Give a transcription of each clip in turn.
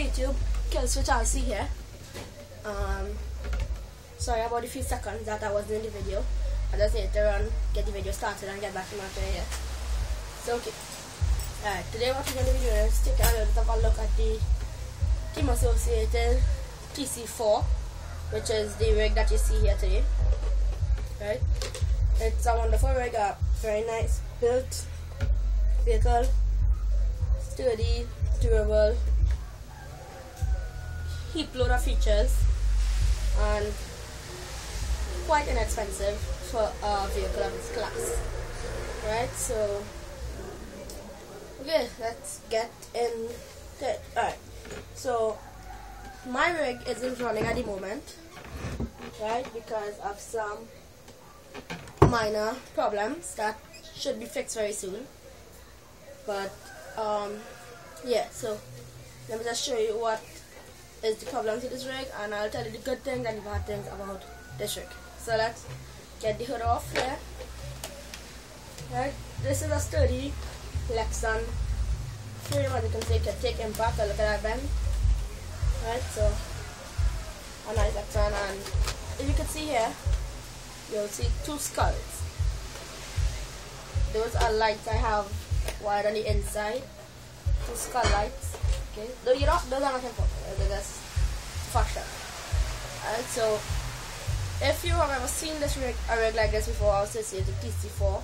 Hey YouTube, Kill Switch RC here. Sorry about the few seconds that I wasn't in the video. I just need to run, get the video started and get back to my here. So okay. Alright, today what we're going to be doing is taking a little bit of a look at the team associated tc4, which is the rig that you see here today. Right? It's a wonderful rig, a very nice built vehicle, sturdy, durable, heap load of features, and quite inexpensive for a vehicle of its class. Right, so okay, let's get into it. Alright, so my rig isn't running at the moment, right, because of some minor problems that should be fixed very soon. But yeah, so let me just show you what is the problems with this rig, and I'll tell you the good things and the bad things about this rig. So let's get the hood off here. Right, this is a sturdy Lexan frame, as you can see. It can take impact. Look at that bend. Right, so a nice Lexan, and if you can see here, you'll see two skulls. Those are lights I have wired on the inside. Two skull lights. Okay, those are not important. They're just fashion. Alright, so if you have ever seen a rig like this before, associated tc4,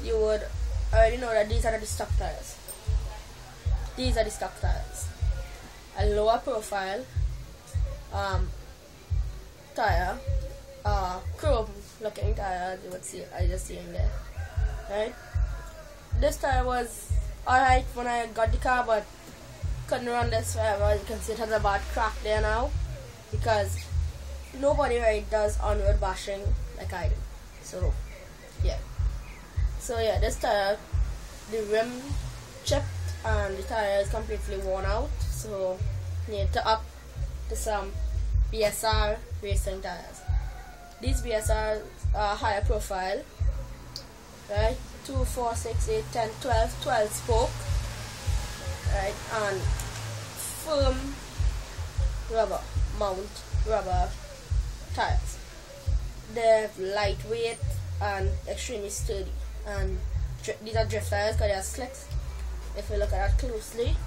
you would already know that these are the stock tires. These are the stock tires. A lower profile tire, chrome looking tire, as you would see. I just see in there. Right? This tire was alright when I got the car, but couldn't run this forever. As you can see, it has a bad crack there now, because nobody really does on-road bashing like I do. So yeah, this tire, the rim chipped and the tire is completely worn out, so need to up to some BSR racing tires. These BSRs are higher profile, right? 2, 4, 6, 8, 10, 12 spoke, right? And firm rubber tires. They're lightweight and extremely sturdy, and these are drift tires because they are slicks. If you look at that closely,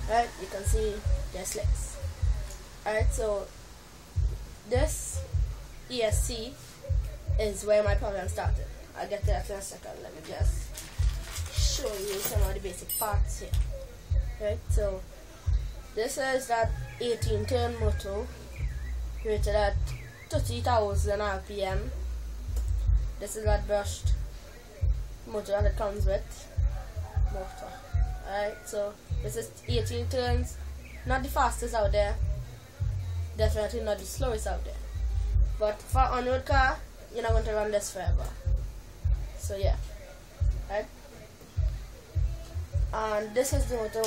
right, you can see they're slicks. Alright, so this ESC is where my problem started. I'll get to that in a second. Let me just show you some of the basic parts here. Right, so this is that 18-turn motor rated at 30,000 RPM. This is that brushed motor that it comes with. Alright, so this is 18 turns, not the fastest out there, definitely not the slowest out there, but for an on-road car, you're not going to run this forever. So yeah, right, and this is the motor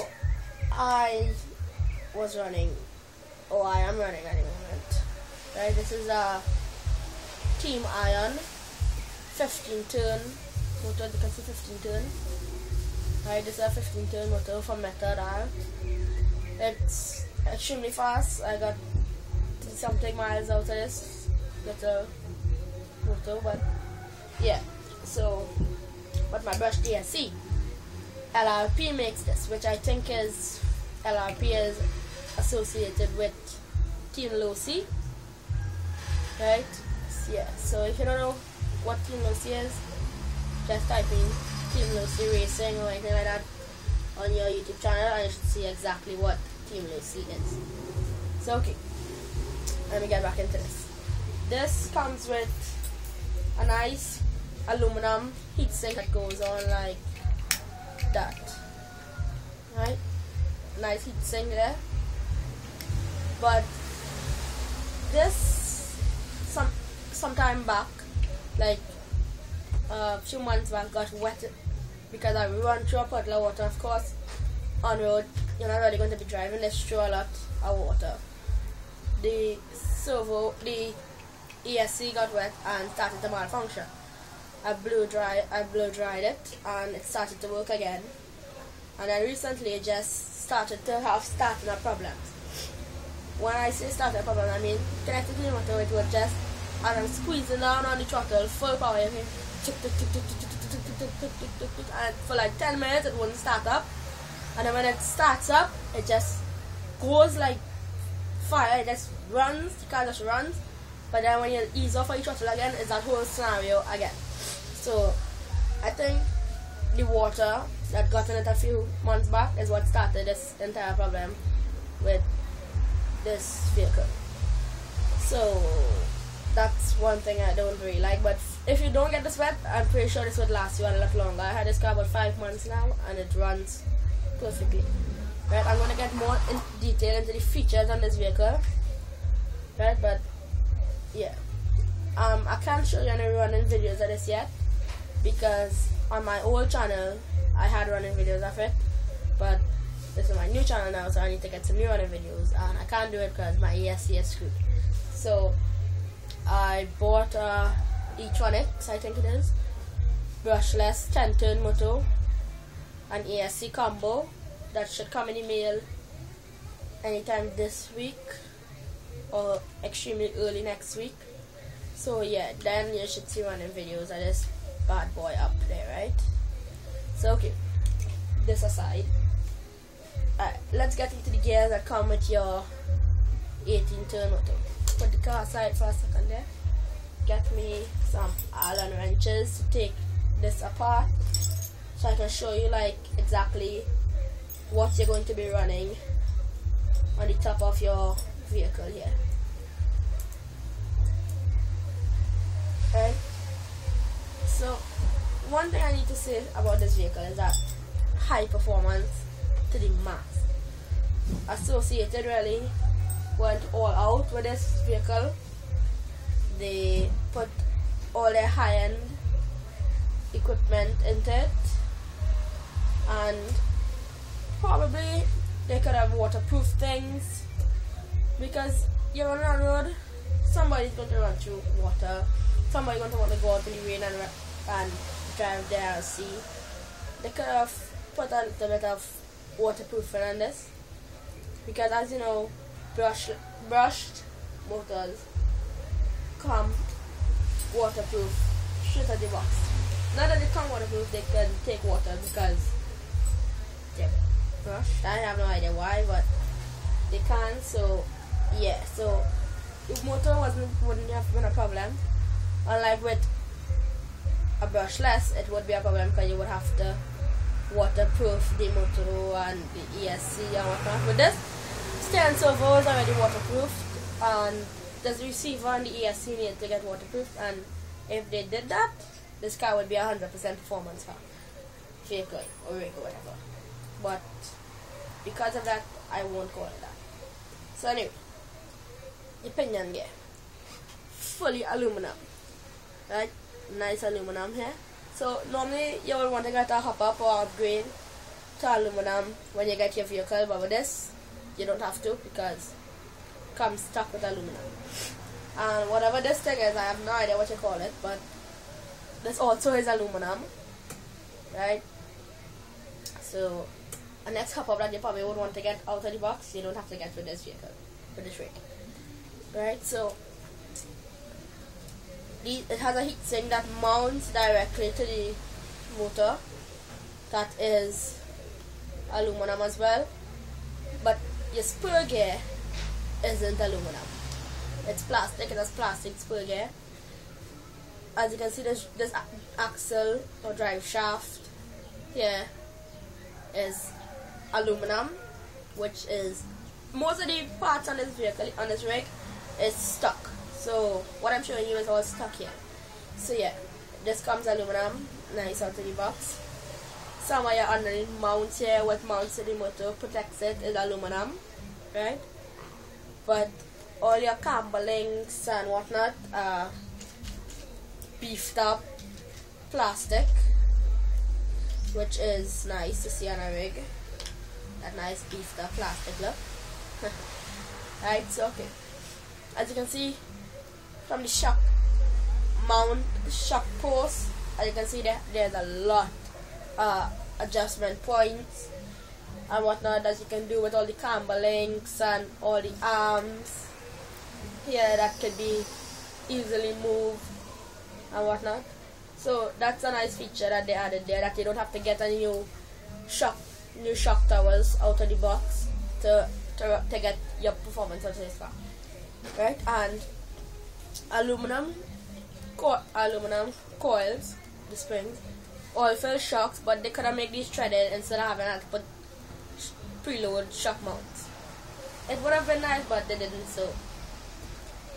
I was running, or I am running at the moment. Right, this is a Team Iron 15-turn motor. You can see 15-turn. Right, this is a 15-turn motor from Method R. It's extremely fast. I got something miles out of this little motor, but yeah. So, but my brush DSC, LRP makes this, which I think is LRP is associated with Team Losi. Right? Yeah. So if you don't know what Team Losi is, just type in Team Lucy Racing or anything like that on your YouTube channel, and you should see exactly what Team Lucy is. So okay, let me get back into this. This comes with a nice aluminum heatsink that goes on like that. Right? Nice heatsink there. But this some time back, like a few months back, got wet because I run through a puddle of water. Of course, on road, you're not really going to be driving this through a lot of water. The ESC got wet and started to malfunction. I blow dried it and it started to work again. And then recently, just started to have starting up problems. When I say starting up problems, I mean connected to the motor, it would just, and I'm squeezing down on the throttle full power, and for like 10 minutes it wouldn't start up, and then when it starts up, it just goes like fire. It just runs, the car just runs, but then when you ease off of the throttle again, it's that whole scenario again. So I think the water that got in it a few months back is what started this entire problem with this vehicle. So that's one thing I don't really like. But if you don't get this wet, I'm pretty sure this would last you a lot longer. I had this car about 5 months now, and it runs perfectly. Right, I'm gonna get more in detail into the features on this vehicle. Right, but yeah, I can't show you any running videos of this yet, because on my old channel I had running videos of it, but this is my new channel now, so I need to get some new running videos, and I can't do it because my ESC is screwed. So I bought E-Tronics, I think it is, brushless 10-turn motor, an ESC combo that should come in the mail anytime this week or extremely early next week. So yeah, then you should see running videos of this bad boy up there, right? So okay, this aside, let's get into the gears that come with your 18-turn motor. Put the car aside for a second there. Get me some Allen wrenches to take this apart, so I can show you like exactly what you're going to be running on the top of your vehicle here. Right? So one thing I need to say about this vehicle is that high performance to the max. Associated really went all out with this vehicle. They put all their high-end equipment into it, and probably they could have waterproof things, because you're on the road, somebody's going to run through water, somebody's going to want to go out in the rain and drive there and see. They could have put a little bit of waterproofing on this, because as you know, brushed motors come waterproof straight out the box. Not that they come waterproof, they can take water because they're brushed. I have no idea why, but they can. So yeah, so the motor wouldn't have been a problem. Unlike with a brushless, it would be a problem because you would have to waterproof the motor and the ESC and whatnot. With this, steering servo is already waterproofed, and there's a receiver and the ESC need to get waterproofed, and if they did that, this car would be 100% performance car, vehicle or rig or whatever. But because of that, I won't call it that. So anyway, the pinion gear, fully aluminum, right? Nice aluminum here. So normally you will want to get a hop up or upgrade to aluminum when you get your vehicle, but with this you don't have to, because it comes stuck with aluminum. And whatever this thing is, I have no idea what you call it, but this also is aluminum, right? So a next hop up that you probably would want to get out of the box, you don't have to get with this vehicle, with this rig, right? So it has a heatsink that mounts directly to the motor, that is aluminum as well, but your spur gear isn't aluminum, it's plastic. It has plastic spur gear. As you can see, this axle or drive shaft here is aluminum, which is most of the parts on this vehicle, on this rig, is stuck. So what I'm showing you is all stuck here. So yeah, this comes aluminum, nice out of the box. Some of your underneath mounts here, what mounts to the motor protects it, is aluminum, right? But all your camber links and whatnot are beefed up plastic, which is nice to see on a rig. That nice beefed up plastic look. Right, so okay. As you can see from the shock post, as you can see there's a lot adjustment points, and whatnot that you can do with all the camber links and all the arms here that could be easily moved and whatnot. So that's a nice feature that they added there, that you don't have to get a new shock towers out of the box to get your performance of this car, right? And aluminum coils, the springs, oil filled shocks, but they could have made these threaded instead of having to put preload shock mounts. It would have been nice, but they didn't, so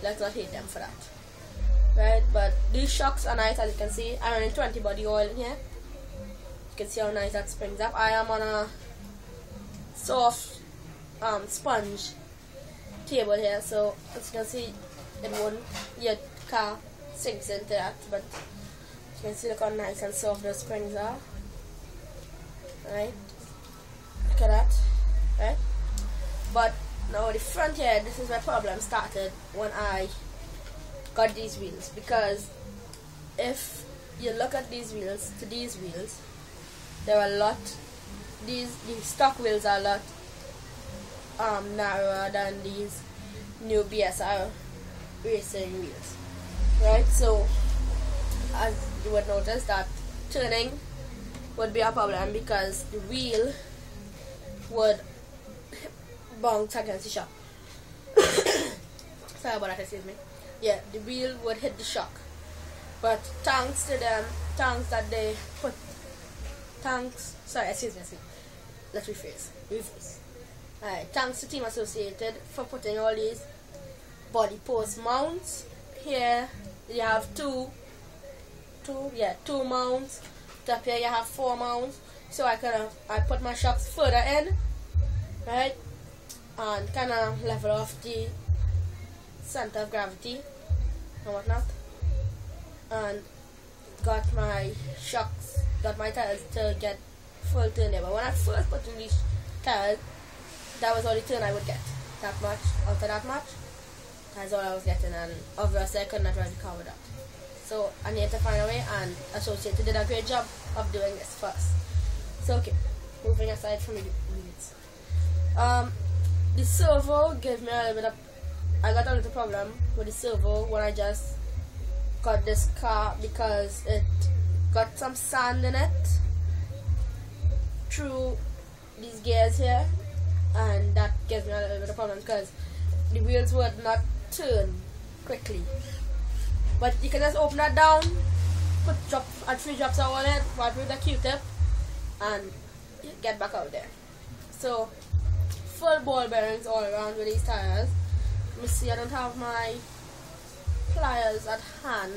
let's not hate them for that, right? But these shocks are nice. As you can see, I'm running 20 body oil in here. You can see how nice that springs up. I am on a soft sponge table here, so as you can see, it won't, your car sinks into that, but you can see look how nice and soft those springs are, right? Look at that, right? But now the front here, this is where problem started when I got these wheels, because if you look at these wheels to these wheels, there are a lot, these stock wheels are a lot narrower than these new BSR racing wheels, right? So as you would notice that turning would be a problem because the wheel would bounce against the shock. Sorry about that, excuse me. Yeah, the wheel would hit the shock, but thanks to them, thanks that they put, let's rephrase. Alright, thanks to Team Associated for putting all these body post mounts. Here you have two mounts. Up here you have 4 mounts. So I put my shocks further in, right, and kind of level off the center of gravity and whatnot, and got my tires to get full turn there. But when I first put in these tires, that was all the turn I would get. That much, after that much, that's all I was getting, and obviously I could not drive the car with that. So I needed to find a way, and Associated did a great job of doing this first. So okay, moving aside from the wheels. The servo gave me a little bit of, I got a little problem with the servo when I just got this car, because it got some sand in it through these gears here, and that gives me a little bit of problem because the wheels would not turn quickly. But you can just open that down, add 3 drops of oil in it, wipe with a Q-tip, and get back out there. So full ball bearings all around with these tires. Let me see, I don't have my pliers at hand,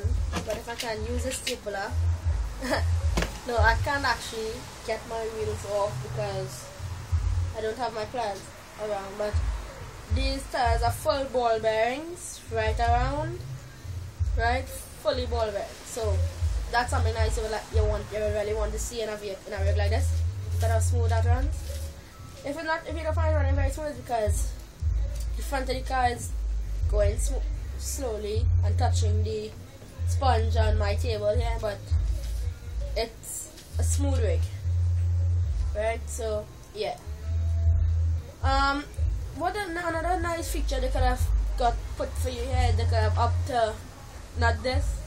but if I can use a stapler. No, I can't actually get my wheels off because I don't have my pliers around, but these tires are full ball bearings right around, right, fully ball bearings. So that's something nice you really want to see in a vehicle like this, that how smooth that runs. If you don't find it running very smooth, because the front of the car is going slowly and touching the sponge on my table here, but it's a smooth rig, right? So yeah. Another nice feature they could have got put for you here, they could have upped to not this,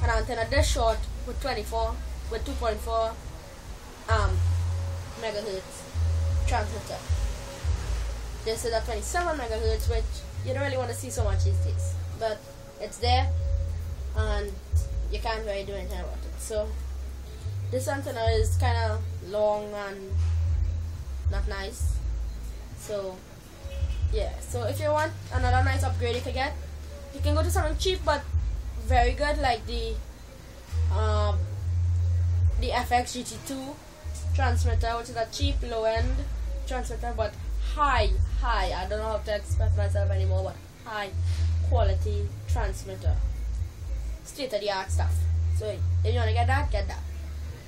an antenna this short with 2.4 megahertz transmitter. This is a 27 megahertz, which you don't really want to see so much these days, but it's there and you can't really do anything about it. So this antenna is kind of long and not nice. So yeah, so if you want another nice upgrade you can go to something cheap but very good, like the FX GT2 transmitter, which is a cheap low end transmitter but high, I don't know how to express myself anymore, but high quality transmitter, state of the art stuff. So if you want to get that, get that.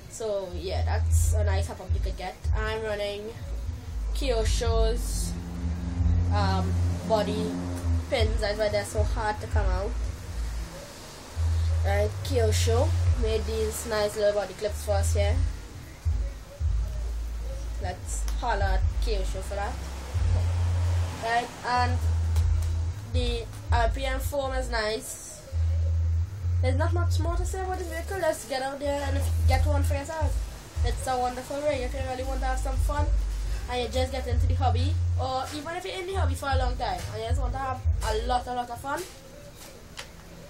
So yeah, that's a nice hop-up you could get. I'm running Kyosho's body pins, that's why they're so hard to come out. Right, Kyosho made these nice little body clips for us here. let's holler at KO Show for that. Right, and the RPM form is nice. There's not much more to say about the vehicle. Let's get out there and get one for yourself. It's a wonderful rig if you really want to have some fun and you just get into the hobby, or even if you're in the hobby for a long time and you just want to have a lot of fun.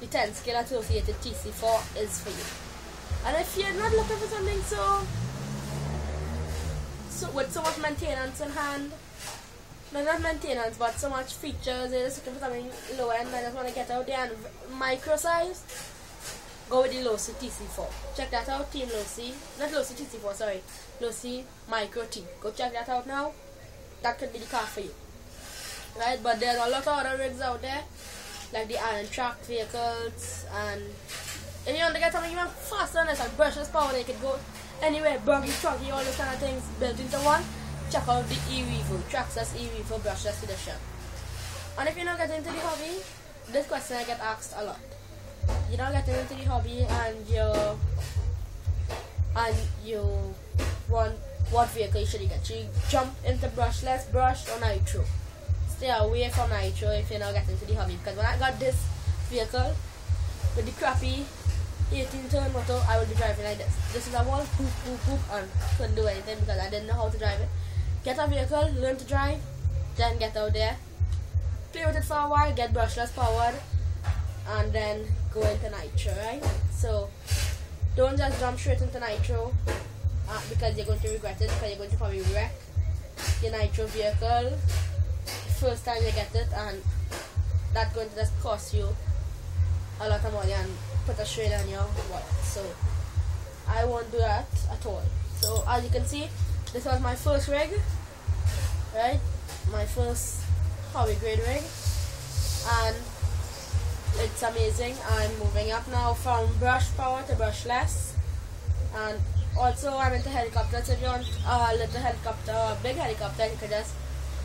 The 10 scale associated tc4 is for you. And if you're not looking for something so with so much maintenance in hand, not maintenance but so much features, you're just looking for something low end and just want to get out there and micro size, go with the Losi tc4. Check that out, Team Losi. Not Losi tc4, sorry. Losi Micro T. Go check that out now. That could be the car for you. Right, but there's a lot of other rigs out there, like the iron track vehicles, and if you want to get something even faster than this and brushless power, they could go anywhere, buggy, trucky, all those kind of things built into one. Check out the e-Revo, Traxxas e-Revo brushless edition. And if you're not getting into the hobby, this question I get asked a lot. You're not getting into the hobby and you want what vehicle should you get? Should you jump into brushless, brushed, or nitro? Stay away from nitro if you're not getting into the hobby, because when I got this vehicle with the crappy 18-turn motor, I will be driving like this. This is a wall, boop, boop, boop, and couldn't do anything because I didn't know how to drive it. Get a vehicle, learn to drive, then get out there, play with it for a while, get brushless powered, and then go into nitro, right? So don't just jump straight into nitro because you're going to regret it, because you're going to probably wreck your nitro vehicle first time you get it, and that's going to just cost you a lot of money and put a strain on your wallet. So I won't do that at all. So as you can see, this was my first rig, right? My first hobby grade rig, and it's amazing. I'm moving up now from brush power to brushless, and also I'm into helicopters. If you want a little helicopter or a big helicopter, you can just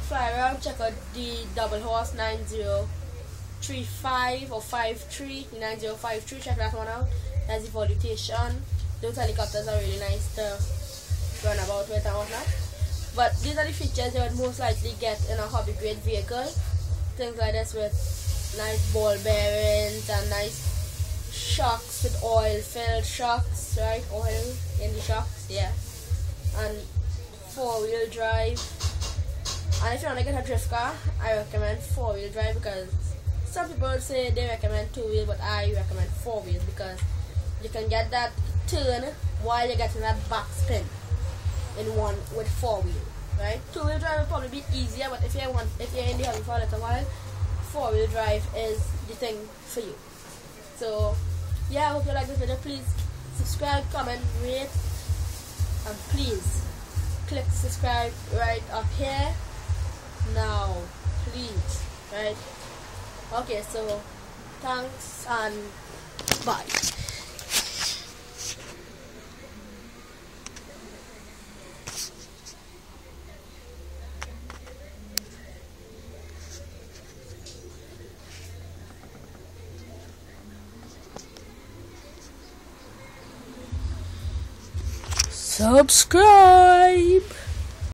fly around. Check out the double horse 9035 or 53, the 9053. Check that one out. That's the volutation. Those helicopters are really nice to run about with and whatnot. But these are the features you would most likely get in a hobby grade vehicle. Things like this with nice ball bearings and nice shocks with oil filled shocks, right? Oil in the shocks, yeah. And 4-wheel drive. And if you want to get a drift car, I recommend 4-wheel drive, because some people say they recommend 2-wheel, but I recommend 4-wheel because you can get that turn while you're getting that back spin in one with 4-wheel, right? 2-wheel drive will probably be easier, but if you're in the hobby for a little while, 4-wheel drive is the thing for you. So yeah, I hope you like this video. Please subscribe, comment, rate, and please click subscribe right up here now, please, right? Okay, so thanks and bye. Subscribe.